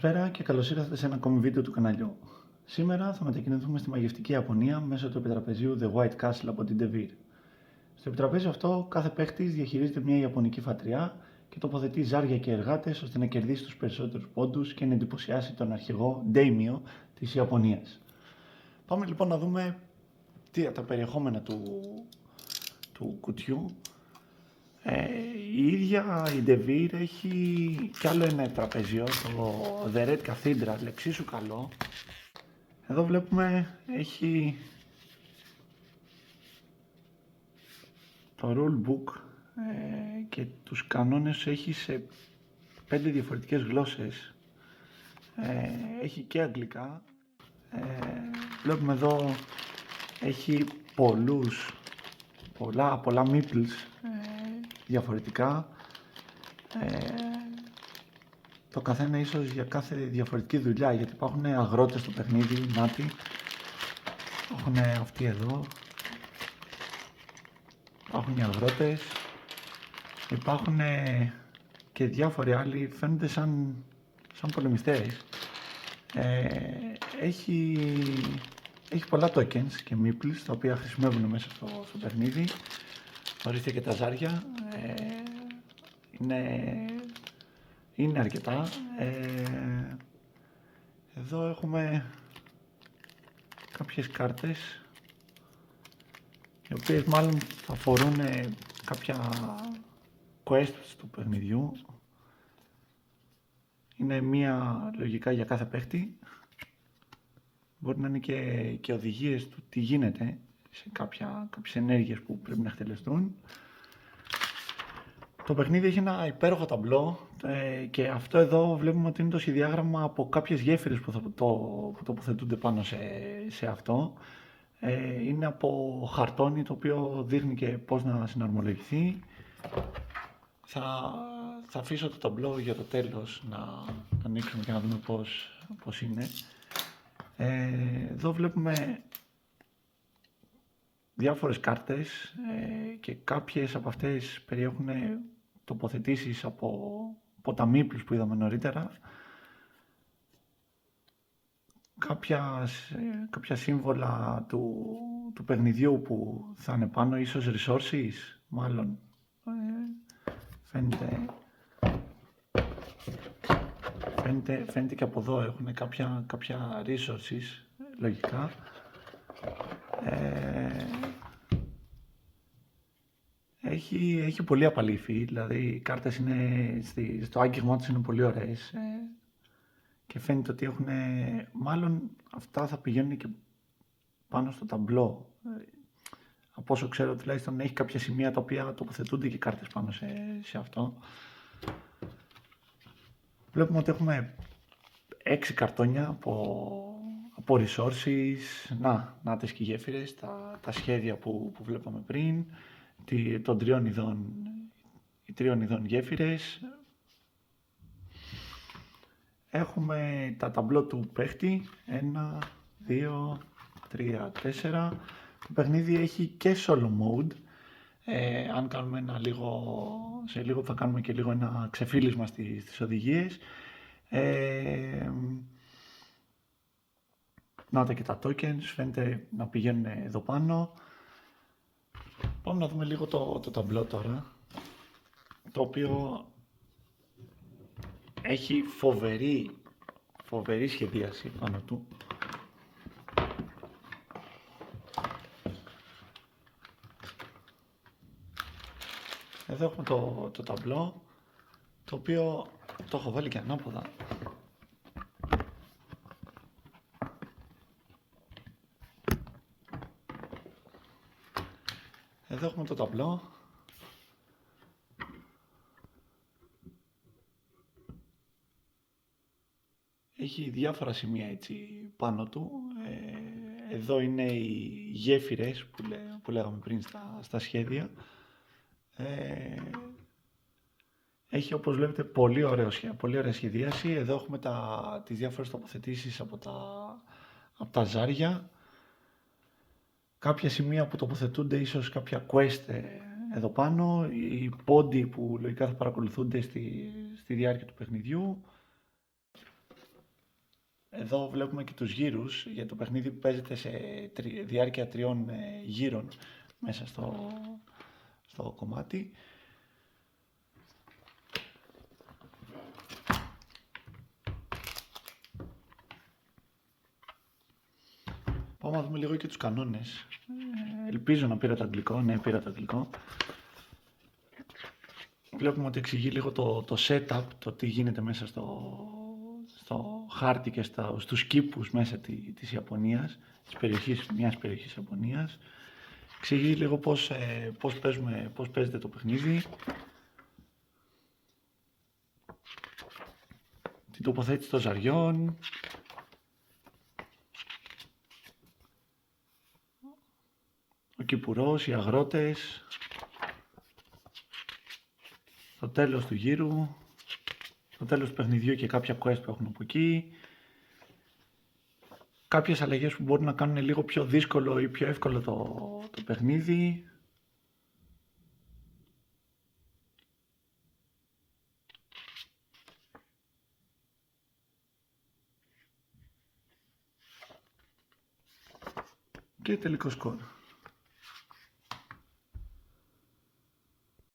Καλησπέρα και καλώς ήρθατε σε ένα ακόμη βίντεο του καναλιού. Σήμερα θα μετακινηθούμε στη μαγευτική Ιαπωνία μέσω του επιτραπεζίου The White Castle από την DeVir. Στο επιτραπέζιο αυτό, κάθε παίχτης διαχειρίζεται μια ιαπωνική φατριά και τοποθετεί ζάρια και εργάτες ώστε να κερδίσει τους περισσότερους πόντους και να εντυπωσιάσει τον αρχηγό Daimyo της Ιαπωνίας. Πάμε λοιπόν να δούμε τα περιεχόμενα του κουτιού. Η ίδια η DeVir έχει κι άλλο ένα τραπέζιο, το The Red Cathedral, εξίσου καλό. Εδώ βλέπουμε έχει το rule book και τους κανόνες έχει σε 5 διαφορετικές γλώσσες. Έχει και αγγλικά. Βλέπουμε εδώ έχει πολλά meeples διαφορετικά. Το καθένα ίσως για κάθε διαφορετική δουλειά, γιατί υπάρχουν αγρότες στο παιχνίδι, νάτι. Έχουν αυτοί εδώ. Υπάρχουν οι αγρότες. Υπάρχουν και διάφοροι άλλοι, φαίνονται σαν πολεμιστές. Έχει πολλά tokens και meeples, τα οποία χρησιμεύουν μέσα στο παιχνίδι. Ορίστε και τα ζάρια. Είναι αρκετά. Εδώ έχουμε κάποιες κάρτες, οι οποίες μάλλον θα αφορούν κάποια quests του παιχνιδιού. Είναι μία λογικά για κάθε παίχτη. Μπορεί να είναι και οδηγίες του τι γίνεται σε κάποιες ενέργειες που πρέπει να εκτελεστούν. Το παιχνίδι έχει ένα υπέροχο ταμπλό και αυτό εδώ βλέπουμε ότι είναι το σχεδιάγραμμα από κάποιες γέφυρες που τοποθετούνται πάνω σε αυτό. Είναι από χαρτόνι, το οποίο δείχνει και πώς να συναρμολογηθεί. Θα αφήσω το ταμπλό για το τέλος να ανοίξουμε και να δούμε πώς είναι. Εδώ βλέπουμε διάφορες κάρτες και κάποιες από αυτές περιέχουν τοποθετήσεις από τα meeples που είδαμε νωρίτερα. Κάποια σύμβολα του παιχνιδιού που θα είναι πάνω, ίσως resources, μάλλον φαίνεται και από εδώ έχουν κάποια resources, λογικά. Έχει πολύ απαλή υφή, δηλαδή οι κάρτες στο άγγιγμά τους είναι πολύ ωραίες και φαίνεται ότι έχουν, μάλλον αυτά θα πηγαίνουν και πάνω στο ταμπλό. Από όσο ξέρω τουλάχιστον έχει κάποια σημεία τα οποία τοποθετούνται και κάρτες πάνω σε αυτό. Βλέπουμε ότι έχουμε 6 καρτόνια από resources, νάτες και γέφυρες, τα σχέδια που βλέπαμε πριν, των 3 ειδών γέφυρες. Έχουμε τα ταμπλό του παίχτη, 1, 2, 3, 4. Το παιχνίδι έχει και solo mode. Αν κάνουμε σε λίγο θα κάνουμε και λίγο ένα ξεφύλισμα στις οδηγίες. Να και τα tokens, φαίνεται να πηγαίνουν εδώ πάνω. Πάμε να δούμε λίγο το ταμπλό τώρα, το οποίο έχει φοβερή σχεδίαση πάνω του. Εδώ έχουμε το ταμπλό, το οποίο το έχω βάλει και ανάποδα. Εδώ έχουμε το ταμπλό. Έχει διάφορα σημεία έτσι πάνω του. Εδώ είναι οι γέφυρες που λέγαμε πριν στα σχέδια. Έχει, όπως βλέπετε, πολύ ωραία σχεδίαση. Εδώ έχουμε τις διάφορες τοποθετήσεις από τα ζάρια. Κάποια σημεία που τοποθετούνται, ίσως κάποια quest εδώ πάνω. Οι πόντοι που λογικά θα παρακολουθούνται στη διάρκεια του παιχνιδιού. Εδώ βλέπουμε και τους γύρους, για το παιχνίδι που παίζεται σε διάρκεια 3 γύρων μέσα στο κομμάτι. Πάμε να δούμε λίγο και τους κανόνες. Ελπίζω να πήρα το αγγλικό. Ναι, πήρα το αγγλικό. Βλέπουμε ότι εξηγεί λίγο το setup, το τι γίνεται μέσα στο χάρτη και στους κήπους μέσα της Ιαπωνίας, μιας περιοχής Ιαπωνίας. Εξηγεί λίγο πώς παίζεται το παιχνίδι. Την τοποθέτηση των ζαριών. Ο κυπουρός, οι αγρότες. Το τέλος του γύρου. Το τέλος του παιχνιδιού και κάποια quest που έχουν από εκεί. Κάποιες αλλαγές που μπορούν να κάνουν λίγο πιο δύσκολο ή πιο εύκολο το παιχνίδι. Και τελικό σκορ.